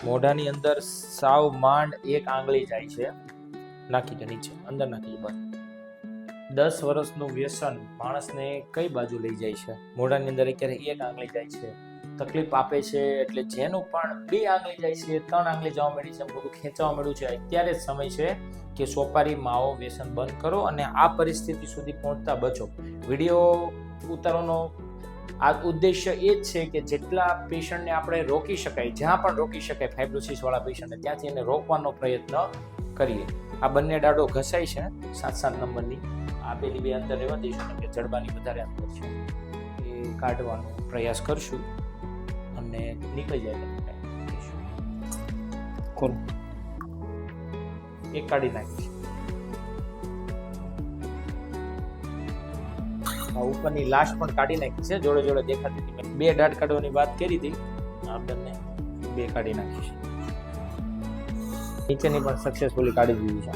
મોઢાની અંદર સાવ માંડ એક આંગળી જાય છે, નાખી દે નીચે, અંદર નાખી દે. બસ 10 વર્ષનું વ્યસન માણસને કઈ બાજુ લઈ જાય છે? મોઢાની અંદર અત્યારે એક આંગળી જાય છે, તકલીફ આપે છે. એટલે જેનું પણ 2 આંગળી જાય છે, 3 આંગળી જવા મળી છે, બધું ખેંચવા મળ્યું છે, અત્યારે જ સમય છે કે સોપારી માવો વ્યસન બંધ કરો અને આ પરિસ્થિતિ સુધી પહોંચતા બચો. વિડીયો ઉતારવાનો આ ઉદ્દેશ્ય એ જ છે કે જેટલા પેશન્ટને આપણે રોકી શકાય, જ્યાં પણ રોકી શકાય ફાઇબ્રોસિસ વાળા પેશન્ટને, ત્યાંથી એને રોકવાનો પ્રયત્ન કરીએ. આ બંને દાડો ઘસાય છે 7-7 નંબરની, આ પેલી 2 અંદર રહેવા દઈશું કે જડબાની વધારે અંદર છે એ કાઢવાનો પ્રયાસ કરશું અને નીકળી જાય કોણ એક કાઢી નાખીશું. આ ઉપરની લાશ પણ કાઢી નાખી છે, જોડે જોડે દેખાતી હતી. 2 દાઢ કાઢવાની વાત કરી હતી, આ બંને 2 કાઢી નાખી છે. નીચેની પણ સક્સેસફુલી કાઢી દીધી છે.